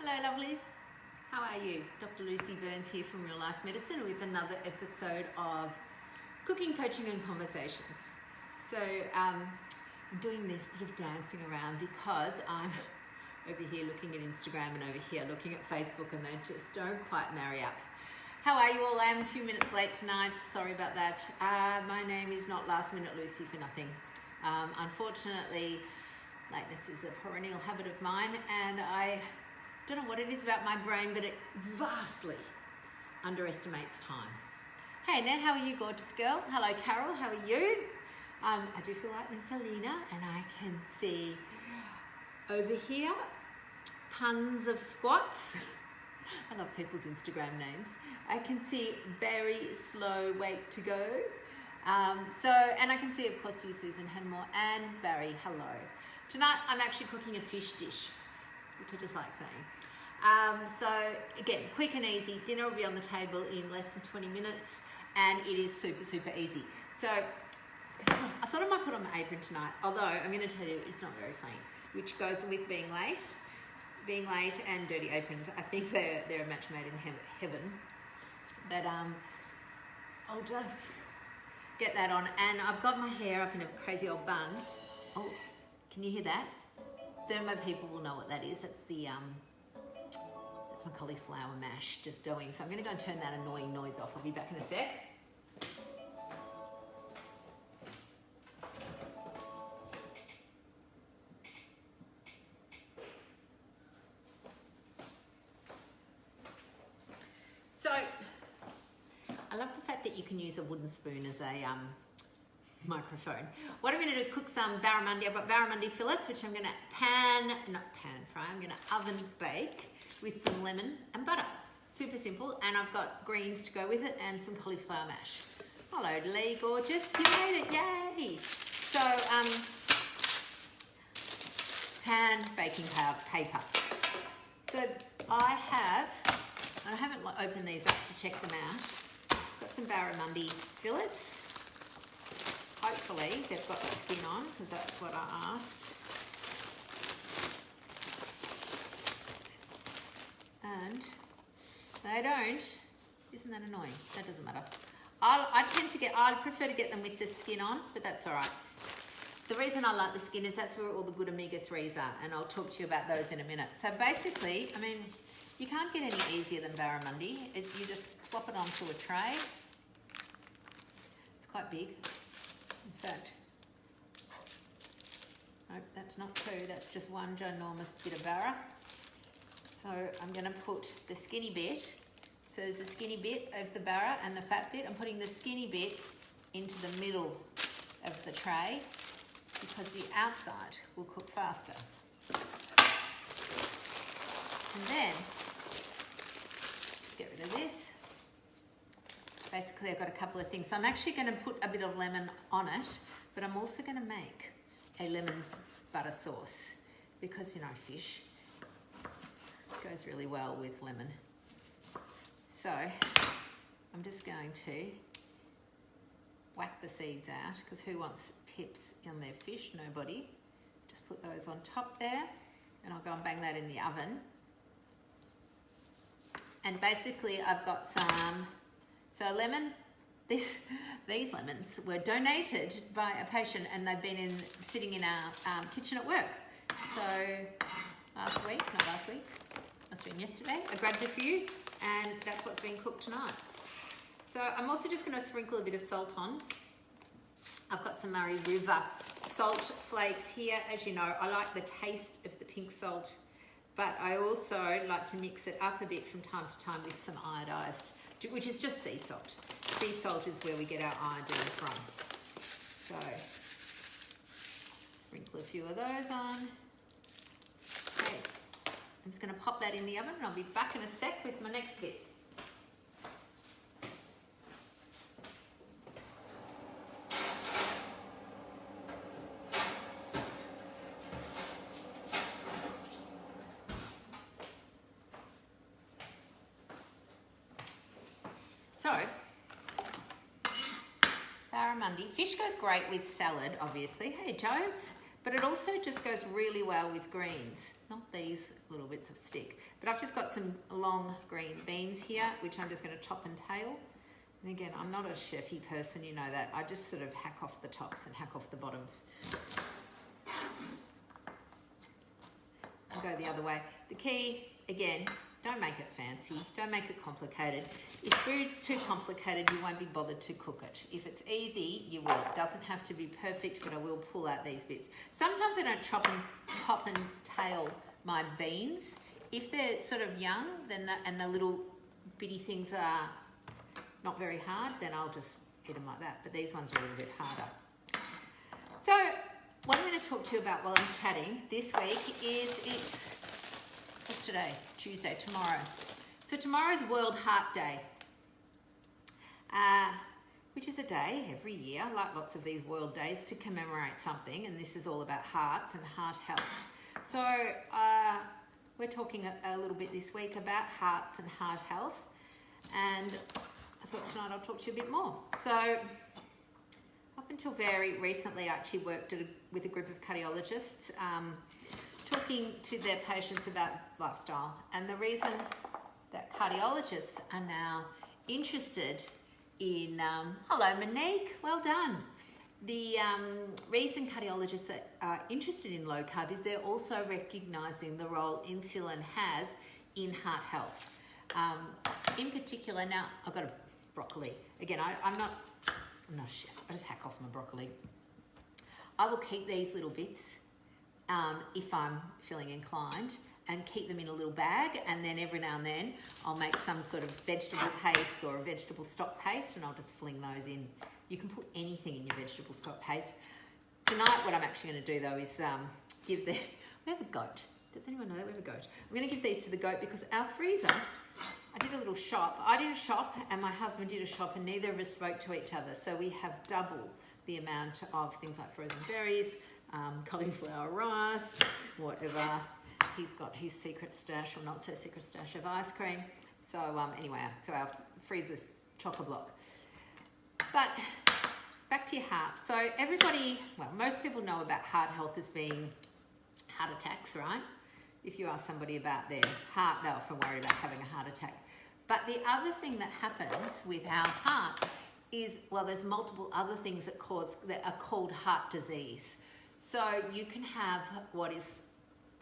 Hello lovelies, how are you? Dr. Lucy Burns here from Real Life Medicine with another episode of Cooking, Coaching and Conversations. So I'm doing this bit of dancing around because I'm over here looking at Instagram and over here looking at Facebook, and they just don't quite marry up. How are you all? I am a few minutes late tonight, sorry about that. My name is not Last Minute Lucy for nothing. Unfortunately, lateness is a perennial habit of mine, and I don't know what it is about my brain, but it vastly underestimates time. Hey Ned, how are you, gorgeous girl? Hello Carol, how are you? I do feel like Miss Helena, and I can see over here puns of squats. I love people's Instagram names. I can see very slow weight to go. And I can see, of course, you, Susan Henmore, and Barry, hello. Tonight, I'm actually cooking a fish dish, which I just like saying. So again, quick and easy. Dinner will be on the table in less than 20 minutes, and it is super, super easy. So I thought I might put on my apron tonight, although I'm going to tell you it's not very clean, which goes with being late. Being late and dirty aprons, I think they're a match made in heaven. But I'll just get that on, and I've got my hair up in a crazy old bun. Oh, can you hear that? Thermo people will know what that is. That's the that's my cauliflower mash just doing. So I'm going to go and turn that annoying noise off. I'll be back in a sec. So I love the fact that you can use a wooden spoon as a microphone. What I'm going to do is cook some barramundi. I've got barramundi fillets, which I'm going to not pan fry, I'm going to oven bake with some lemon and butter. Super simple. And I've got greens to go with it and some cauliflower mash. Hello Lee, gorgeous, you made it, yay! So pan baking paper. So I haven't opened these up to check them out. Got some barramundi fillets. Hopefully they've got skin on, because that's what I asked. And they don't. Isn't that annoying? That doesn't matter. I'd prefer to get them with the skin on, but that's all right. The reason I like the skin is that's where all the good omega-3s are, and I'll talk to you about those in a minute. So basically, I mean, you can't get any easier than barramundi. You just plop it onto a tray. It's quite big. In fact, nope, that's not two, that's just one ginormous bit of barra. So I'm going to put the skinny bit. So there's a skinny bit of the barra and the fat bit. I'm putting the skinny bit into the middle of the tray because the outside will cook faster. And then, let's get rid of this. Basically, I've got a couple of things. So I'm actually going to put a bit of lemon on it, but I'm also going to make a lemon butter sauce because, you know, fish goes really well with lemon. So I'm just going to whack the seeds out, because who wants pips in their fish? Nobody. Just put those on top there, and I'll go and bang that in the oven. And basically I've got some, so lemon, these lemons were donated by a patient, and they've been sitting in our kitchen at work. So must have been yesterday, I grabbed a few, and that's what's being cooked tonight. So I'm also just going to sprinkle a bit of salt on. I've got some Murray River salt flakes here. As you know, I like the taste of the pink salt, but I also like to mix it up a bit from time to time with some iodized, which is just sea salt. Sea salt is where we get our iodine from. So sprinkle a few of those on. Okay. I'm just going to pop that in the oven, and I'll be back in a sec with my next bit. So, barramundi. Fish goes great with salad, obviously. Hey, Jodes. but it also just goes really well with greens. Not these little bits of stick, but I've just got some long green beans here, which I'm just going to top and tail. And again, I'm not a chefy person, you know that. I just sort of hack off the tops and hack off the bottoms. I'll go the other way. The key, again, don't make it fancy. Don't make it complicated. If food's too complicated, you won't be bothered to cook it. If it's easy, you will. It doesn't have to be perfect, but I will pull out these bits. Sometimes I don't top and tail my beans. If they're sort of young, then and the little bitty things are not very hard, then I'll just eat them like that. But these ones are a little bit harder. So what I'm going to talk to you about while I'm chatting this week is what's today? Tuesday, tomorrow. So tomorrow is World Heart Day, which is a day every year, like lots of these world days, to commemorate something, and this is all about hearts and heart health. So we're talking a little bit this week about hearts and heart health, and I thought tonight I'll talk to you a bit more. So up until very recently, I actually worked with a group of cardiologists, talking to their patients about lifestyle. And the reason that cardiologists are now interested in, hello Monique, well done. The reason cardiologists are interested in low carb is they're also recognising the role insulin has in heart health. In particular, now I've got a broccoli. Again, I'm not a chef, I just hack off my broccoli. I will keep these little bits if I'm feeling inclined, and keep them in a little bag, and then every now and then I'll make some sort of vegetable paste or a vegetable stock paste, and I'll just fling those in. You can put anything in your vegetable stock paste. Tonight what I'm actually going to do though is we have a goat. Does anyone know that we have a goat? I'm going to give these to the goat because our freezer, I did a shop and my husband did a shop, and neither of us spoke to each other, so we have double the amount of things like frozen berries, cauliflower rice, whatever. He's got his secret stash, or not so secret stash, of ice cream. So anyway, so our freezer's chock-a-block. But back to your heart. So everybody, well, most people know about heart health as being heart attacks, right? If you ask somebody about their heart, they're often worried about having a heart attack. But the other thing that happens with our heart is, well, there's multiple other things that are called heart disease. So you can have what is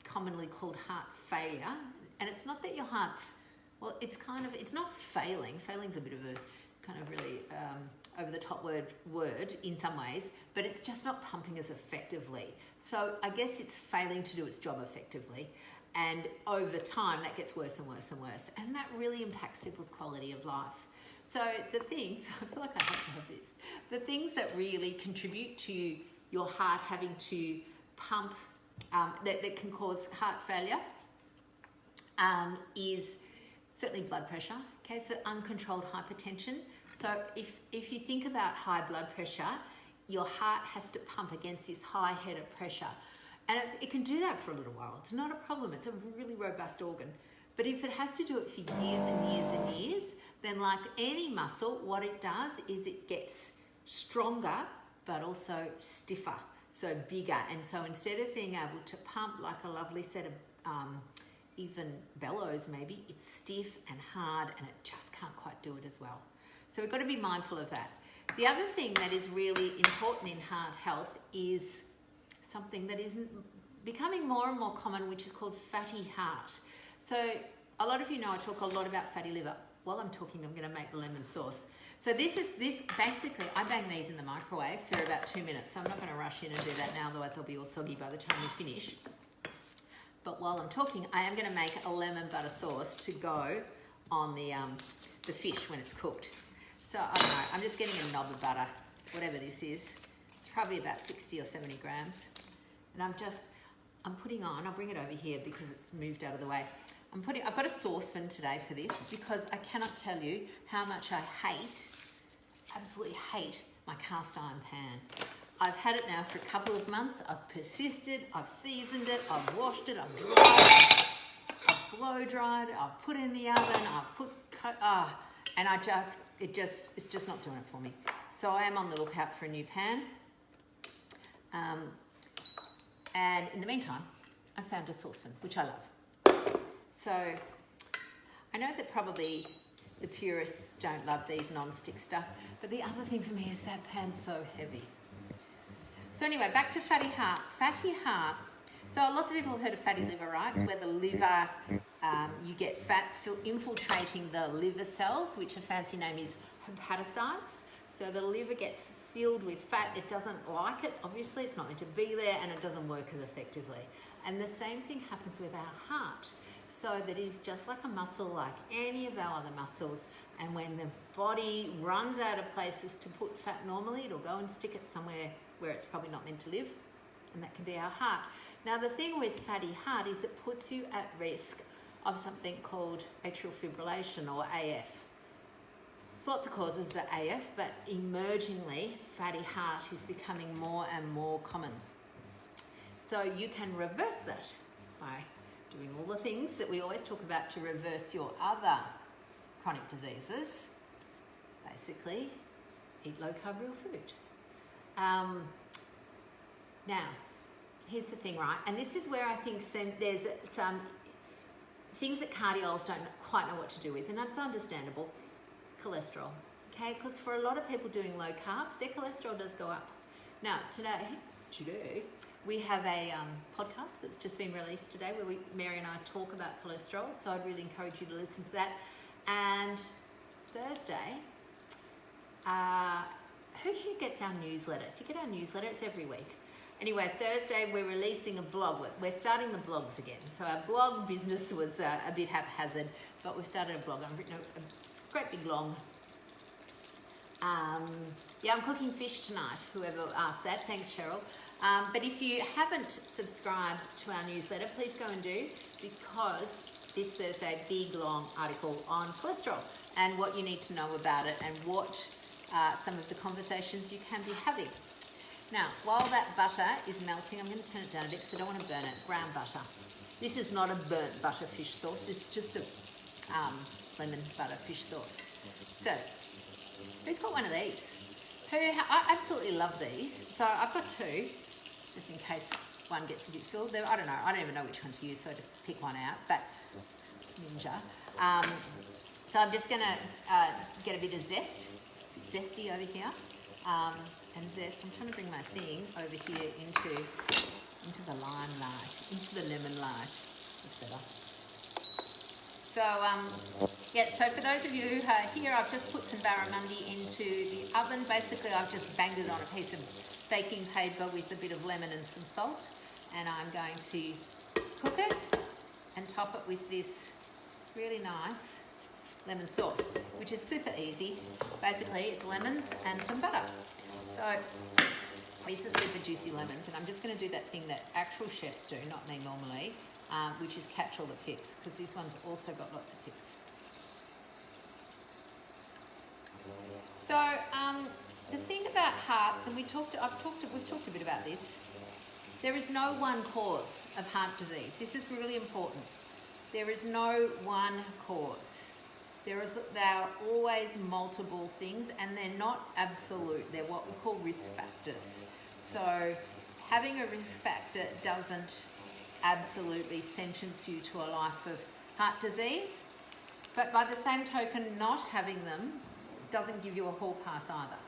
commonly called heart failure, and it's not that your heart's, well, it's not failing. Failing's a bit of a kind of really over the top word in some ways, but it's just not pumping as effectively. So I guess it's failing to do its job effectively, and over time that gets worse and worse and worse, and that really impacts people's quality of life. So the things, I feel like I have to have this, the things that really contribute to your heart having to pump, that can cause heart failure, is certainly blood pressure, okay, for uncontrolled hypertension. So if you think about high blood pressure, your heart has to pump against this high head of pressure. And it can do that for a little while. It's not a problem. It's a really robust organ. But if it has to do it for years and years and years, then like any muscle, what it does is it gets stronger, but also stiffer, so bigger. And so instead of being able to pump like a lovely set of even bellows maybe, it's stiff and hard, and it just can't quite do it as well. So we've got to be mindful of that. The other thing that is really important in heart health is something that is becoming more and more common, which is called fatty heart. So a lot of you know I talk a lot about fatty liver. While I'm talking, I'm going to make the lemon sauce. So this basically, I bang these in the microwave for about 2 minutes. So I'm not going to rush in and do that now, otherwise they'll be all soggy by the time we finish. But while I'm talking, I am going to make a lemon butter sauce to go on the fish when it's cooked. So I don't know, I'm just getting a knob of butter, whatever this is. It's probably about 60 or 70 grams. And I'm putting on, I'll bring it over here because it's moved out of the way. I've got a saucepan today for this because I cannot tell you how much I absolutely hate my cast iron pan. I've had it now for a couple of months. I've persisted, I've seasoned it, I've washed it, I've dried it, I've blow dried it, I've put it in the oven, I've put, and it's just not doing it for me. So I am on the lookout for a new pan. And in the meantime, I found a saucepan, which I love. So I know that probably the purists don't love these non-stick stuff, but the other thing for me is that pan's so heavy. So anyway, back to fatty heart. Fatty heart, so lots of people have heard of fatty liver, right? It's where the liver, you get fat infiltrating the liver cells, which a fancy name is hepatocytes. So the liver gets filled with fat. It doesn't like it, obviously, it's not meant to be there, and it doesn't work as effectively. And the same thing happens with our heart. So that is just like a muscle, like any of our other muscles. And when the body runs out of places to put fat normally, it'll go and stick it somewhere where it's probably not meant to live. And that can be our heart. Now, the thing with fatty heart is it puts you at risk of something called atrial fibrillation, or AF. There's lots of causes of AF, but emergingly, fatty heart is becoming more and more common. So you can reverse that by doing all the things that we always talk about to reverse your other chronic diseases. Basically, eat low-carb real food. Now, here's the thing, right? And this is where I think there's some things that cardiologists don't quite know what to do with, and that's understandable. Cholesterol, okay? Because for a lot of people doing low carb, their cholesterol does go up. Now, today, we have a podcast that's just been released today where Mary and I talk about cholesterol, so I'd really encourage you to listen to that. And Thursday, who here gets our newsletter? Do you get our newsletter? It's every week. Anyway, Thursday we're releasing a blog. We're starting the blogs again. So our blog business was a bit haphazard, but we've started a blog. I've written a great big long. I'm cooking fish tonight, whoever asked that. Thanks, Cheryl. But if you haven't subscribed to our newsletter, please go and do, because this Thursday, big long article on cholesterol and what you need to know about it and what some of the conversations you can be having. Now, while that butter is melting, I'm going to turn it down a bit because I don't want to burn it. Brown butter. This is not a burnt butter fish sauce. It's just a lemon butter fish sauce. So, who's got one of these? I absolutely love these. So I've got two, just in case one gets a bit filled. I don't know. I don't even know which one to use, so I just pick one out. But ninja. So I'm just going to get a bit of zesty over here. And zest. I'm trying to bring my thing over here into the limelight, into the lemon light. That's better. So so for those of you who are here, I've just put some barramundi into the oven. Basically, I've just banged it on a piece of baking paper with a bit of lemon and some salt, and I'm going to cook it and top it with this really nice lemon sauce, which is super easy. Basically, it's lemons and some butter. So these are super juicy lemons, and I'm just going to do that thing that actual chefs do, not me normally, which is catch all the pips, because this one's also got lots of pips. So the thing about hearts, and we've talked a bit about this. There is no one cause of heart disease. This is really important. There is no one cause. There are always multiple things, and they're not absolute. They're what we call risk factors. So having a risk factor doesn't absolutely sentence you to a life of heart disease, but by the same token, not having them doesn't give you a hall pass either.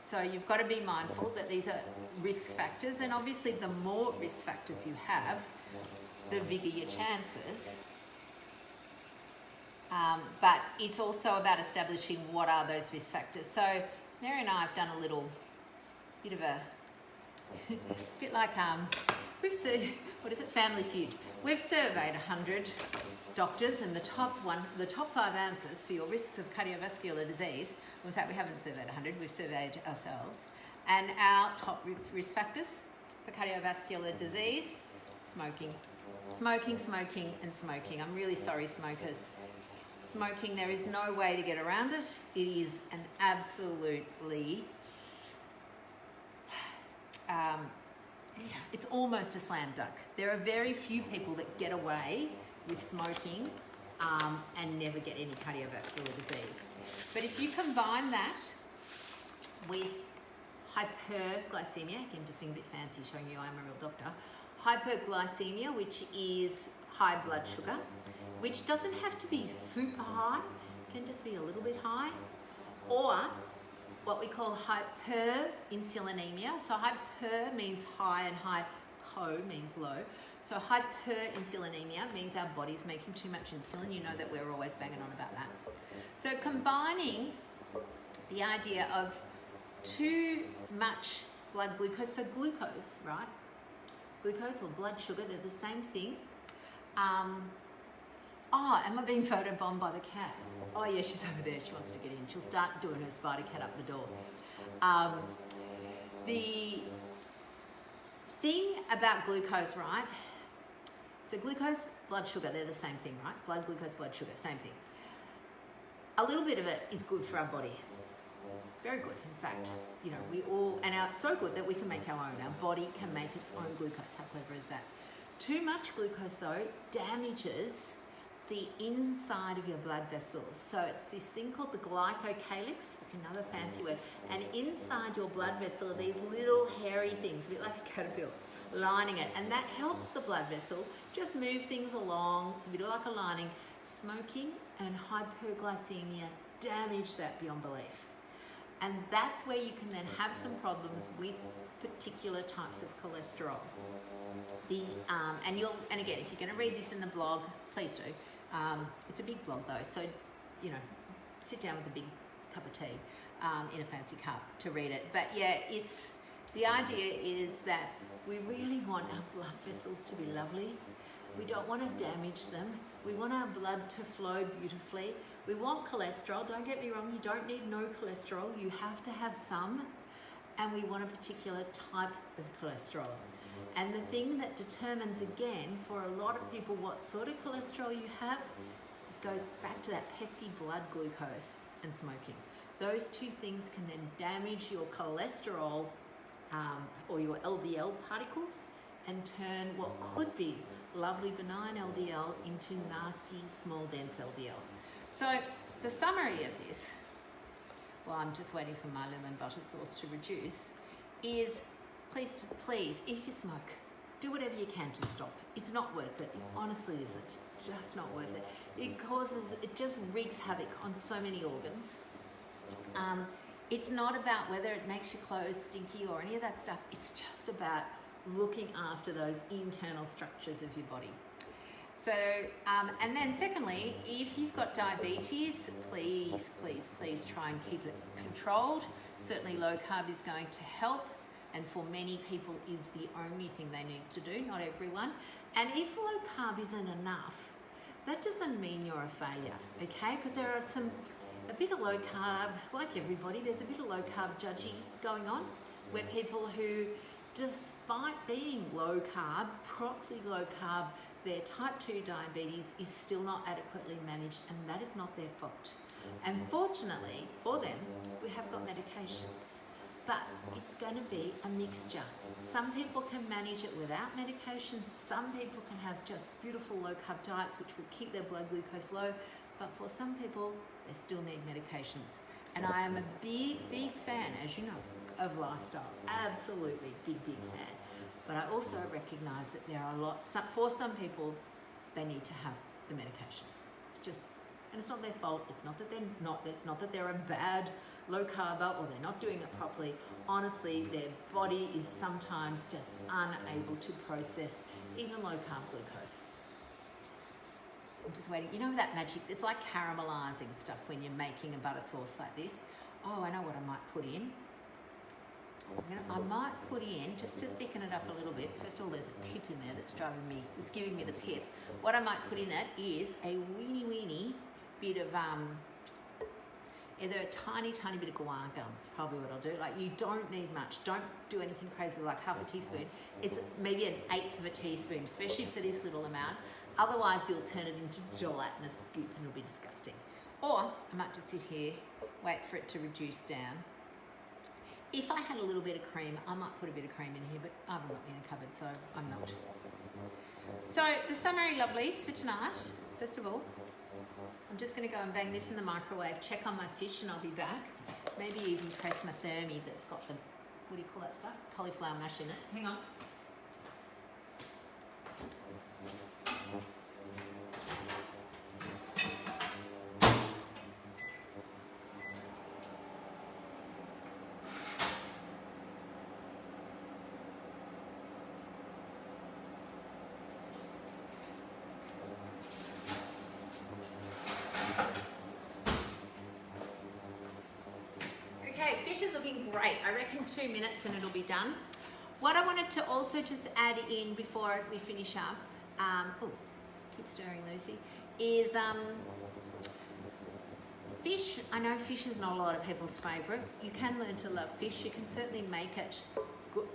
So you've got to be mindful that these are risk factors, and obviously the more risk factors you have, the bigger your chances. But it's also about establishing what are those risk factors. So Mary and I have done a little bit of a bit like Family Feud. We've surveyed 100 doctors, and the top 5 answers for your risks of cardiovascular disease. In fact, we haven't surveyed 100. We've surveyed ourselves, and our top risk factors for cardiovascular disease: smoking, and smoking. I'm really sorry, smokers. Smoking, there is no way to get around it. It is an absolutely, it's almost a slam dunk. There are very few people that get away with smoking and never get any cardiovascular disease. But if you combine that with hyperglycemia, again just being a bit fancy showing you I'm a real doctor, hyperglycemia, which is high blood sugar, which doesn't have to be super high, can just be a little bit high, or what we call hyperinsulinemia. So hyper means high and hypo means low. So hyperinsulinemia means our body's making too much insulin. You know that we're always banging on about that. So combining the idea of too much blood glucose, so glucose, right? Glucose or blood sugar, they're the same thing. Am I being photobombed by the cat? Oh yeah, she's over there, she wants to get in. She'll start doing her spider cat up the door. The thing about glucose, right? So glucose, blood sugar, they're the same thing, right? Blood glucose, blood sugar, same thing. A little bit of it is good for our body. Very good, in fact. You know, we all, and it's so good that we can make our own. Our body can make its own glucose. How clever is that? Too much glucose, though, damages the inside of your blood vessels. So it's this thing called the glycocalyx, another fancy word. And inside your blood vessel are these little hairy things, a bit like a caterpillar, lining it. And that helps the blood vessel just move things along. It's a bit like a lining. Smoking and hyperglycemia damage that beyond belief. And that's where you can then have some problems with particular types of cholesterol. And again, if you're going to read this in the blog, please do. It's a big blog though, so you know, sit down with a big cup of tea in a fancy cup to read it. But yeah, the idea is that we really want our blood vessels to be lovely. We don't want to damage them. We want our blood to flow beautifully. We want cholesterol. Don't get me wrong, you don't need no cholesterol. You have to have some. And we want a particular type of cholesterol. And the thing that determines, again, for a lot of people, what sort of cholesterol you have, goes back to that pesky blood glucose and smoking. Those two things can then damage your cholesterol or your LDL particles and turn what could be lovely benign LDL into nasty small dense LDL. So the summary of this, well, I'm just waiting for my lemon butter sauce to reduce, is please, if you smoke, do whatever you can to stop. It's not worth it. It honestly isn't. It's just not worth it. It just wreaks havoc on so many organs. It's not about whether it makes your clothes stinky or any of that stuff. It's just about looking after those internal structures of your body. So, and then secondly, if you've got diabetes, please try and keep it controlled. Certainly low carb is going to help, and for many people is the only thing they need to do, not everyone. And if low carb isn't enough, that doesn't mean you're a failure, okay? Because there are a bit of low carb, like everybody, there's a bit of low carb judging going on, where people who, despite being low carb, properly low carb, their type 2 diabetes is still not adequately managed, and that is not their fault. And fortunately for them, we have got medications, but it's going to be a mixture. Some people can manage it without medications. Some people can have just beautiful low carb diets, which will keep their blood glucose low. But for some people, they still need medications. And I am a big fan, as you know, of lifestyle. Absolutely big fan. But I also recognize that there are for some people, they need to have the medications. It's just, and it's not their fault. It's not that they're a bad low carber or they're not doing it properly. Honestly, their body is sometimes just unable to process even low carb glucose. I'm just waiting. You know that magic? It's like caramelizing stuff when you're making a butter sauce like this. Oh, I know what I might put in. I might put in, just to thicken it up a little bit, first of all there's a pip in there that's giving me the pip. What I might put in it is a weeny bit of, either a tiny bit of guar gum. It's probably what I'll do. Like, you don't need much. Don't do anything crazy like half a teaspoon. It's maybe 1/8 of a teaspoon, especially for this little amount. Otherwise you'll turn it into gelatinous goop and it'll be disgusting. Or I might just sit here, wait for it to reduce down. If I had a little bit of cream, I might put a bit of cream in here, but I haven't got any in the cupboard, so I'm not. So the summary lovelies for tonight, first of all, I'm just going to go and bang this in the microwave, check on my fish, and I'll be back. Maybe even press my thermi that's got the, what do you call that stuff? Cauliflower mash in it. Hang on. great. I reckon 2 minutes and it'll be done. What I wanted to also just add in before we finish up, keep stirring, Lucy, is fish. I know fish is not a lot of people's favourite. You can learn to love fish. You can certainly make it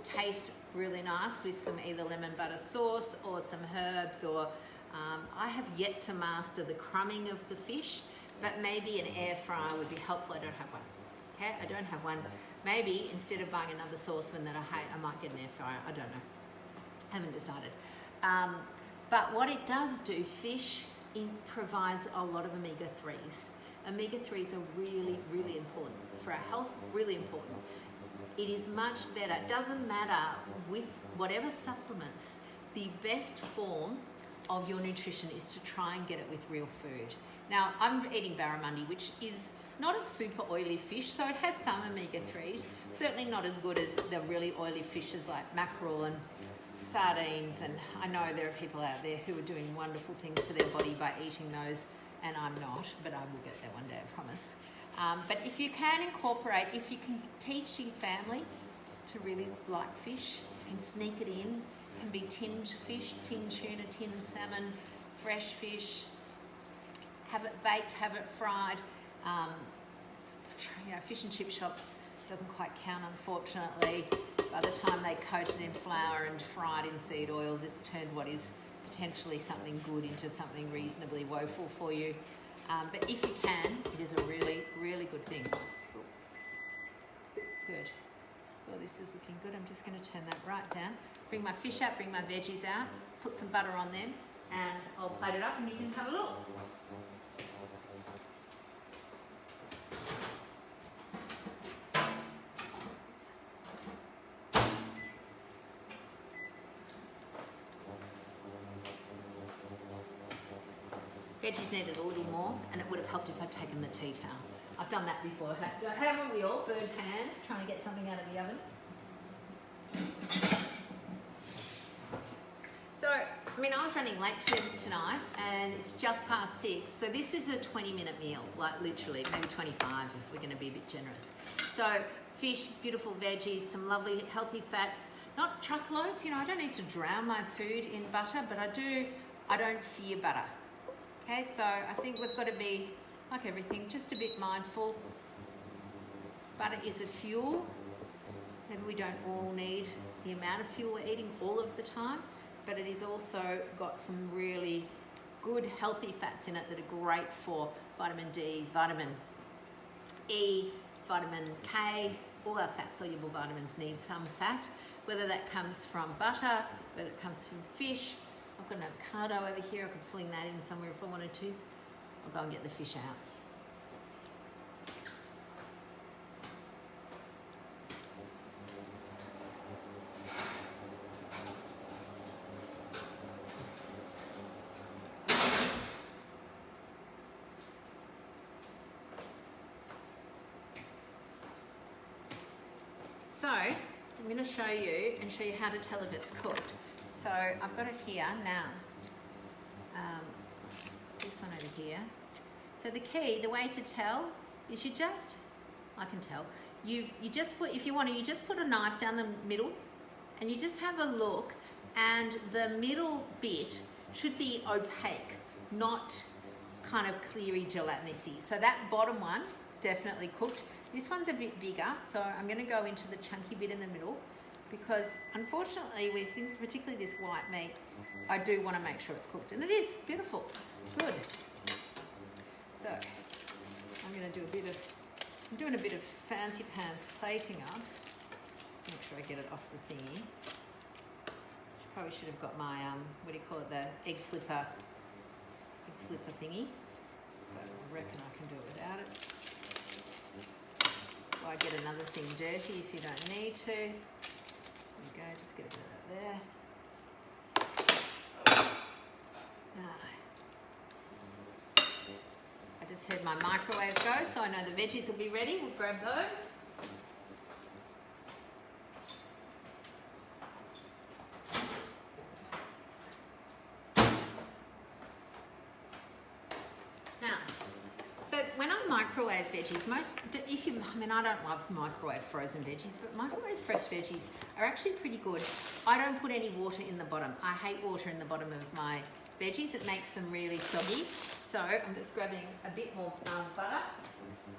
taste really nice with some either lemon butter sauce or some herbs, or I have yet to master the crumbing of the fish, but maybe an air fryer would be helpful. I don't have one. Okay, I don't have one. Maybe instead of buying another saucepan that I hate, I might get an air fryer. I don't know. Haven't decided. But what it does do, fish provides a lot of omega-3s. Omega-3s are really, really important for our health, really important. It is much better. It doesn't matter with whatever supplements, the best form of your nutrition is to try and get it with real food. Now, I'm eating barramundi, which is not a super oily fish, so it has some omega-3s, certainly not as good as the really oily fishes like mackerel and sardines, and I know there are people out there who are doing wonderful things for their body by eating those, and I'm not, but I will get there one day, I promise. But if you can incorporate, if you can teach your family to really like fish, you can sneak it in. It can be tinned fish, tinned tuna, tinned salmon, fresh fish. Have it baked, have it fried. Fish and chip shop doesn't quite count, unfortunately. By the time they coat it in flour and fry it in seed oils, it's turned what is potentially something good into something reasonably woeful for you. But if you can, it is a really, really good thing. Good. Well, this is looking good. I'm just going to turn that right down. Bring my fish out, bring my veggies out, put some butter on them, and I'll plate it up and you can have a look. Veggies needed a little more, and it would have helped if I'd taken the tea towel. I've done that before, haven't we all? Burnt hands, trying to get something out of the oven. So, I mean, I was running late for tonight, and it's just past 6, so this is a 20-minute meal, like literally, maybe 25 if we're going to be a bit generous. So, fish, beautiful veggies, some lovely healthy fats, not truckloads, I don't need to drown my food in butter, but I don't fear butter. Okay, so I think we've got to be, like everything, just a bit mindful. Butter is a fuel. Maybe we don't all need the amount of fuel we're eating all of the time, but it is also got some really good healthy fats in it that are great for vitamin D, vitamin E, vitamin K. All our fat-soluble vitamins need some fat, whether that comes from butter, whether it comes from fish. I've got an avocado over here. I could fling that in somewhere if I wanted to. I'll go and get the fish out. So, I'm going to show you how to tell if it's cooked. So I've got it here now, this one over here. So the way to tell is I can tell, you just put, if you want to, you just put a knife down the middle and you just have a look, and the middle bit should be opaque, not kind of cleary gelatinous-y. So that bottom one, definitely cooked. This one's a bit bigger, so I'm going to go into the chunky bit in the middle, because unfortunately with things, particularly this white meat, I do want to make sure it's cooked. And it is beautiful, good. So I'm going to do I'm doing a bit of fancy pants plating up. Just make sure I get it off the thingy. Probably should have got my, what do you call it, the egg flipper thingy. But I reckon I can do it without it. Or I get another thing dirty if you don't need to. There you go, just get a bit of that there. I just heard my microwave go, so I know the veggies will be ready. We'll grab those. microwave veggies, I don't love microwave frozen veggies, but microwave fresh veggies are actually pretty good. I don't put any water in the bottom. I hate water in the bottom of my veggies. It makes them really soggy. So I'm just grabbing a bit more butter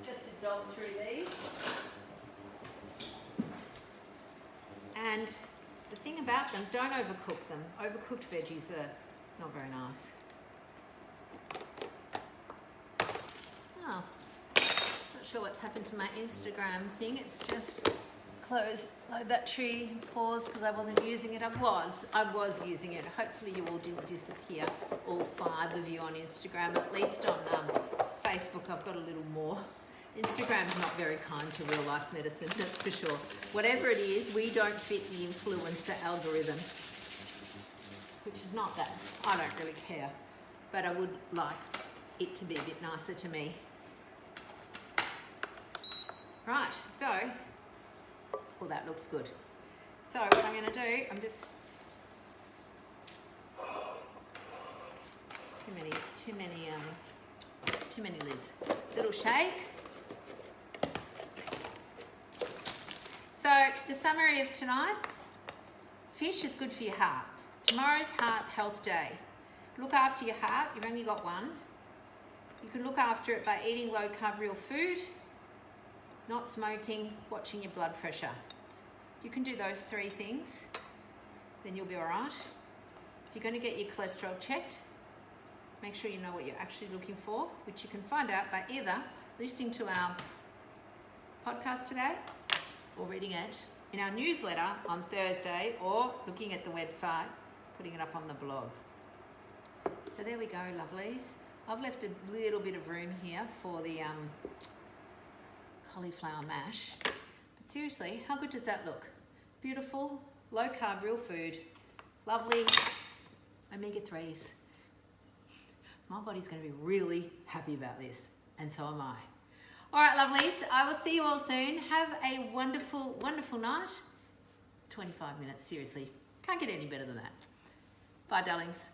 just to dolt through these. And the thing about them, don't overcook them. Overcooked veggies are not very nice. Oh, not sure what's happened to my Instagram thing. It's just closed, low battery, paused because I wasn't using it. I was using it. Hopefully you all didn't disappear, all 5 of you on Instagram. At least on Facebook I've got a little more. Instagram's not very kind to real life medicine, that's for sure. Whatever it is, we don't fit the influencer algorithm, which is not that. I don't really care, but I would like it to be a bit nicer to me. Right, so, well, that looks good. So what I'm going to do, I'm just too many lids. Little shake. So the summary of tonight: fish is good for your heart. Tomorrow's Heart Health Day. Look after your heart. You've only got one. You can look after it by eating low carb real food, not smoking, watching your blood pressure. You can do those 3 things, then you'll be all right. If you're going to get your cholesterol checked, make sure you know what you're actually looking for, which you can find out by either listening to our podcast today or reading it in our newsletter on Thursday, or looking at the website, putting it up on the blog. So there we go, lovelies. I've left a little bit of room here for the cauliflower mash. But seriously, how good does that look? Beautiful, low carb, real food, lovely omega-3s. My body's going to be really happy about this, and so am I. All right, lovelies, I will see you all soon. Have a wonderful, wonderful night. 25 minutes, seriously. Can't get any better than that. Bye, darlings.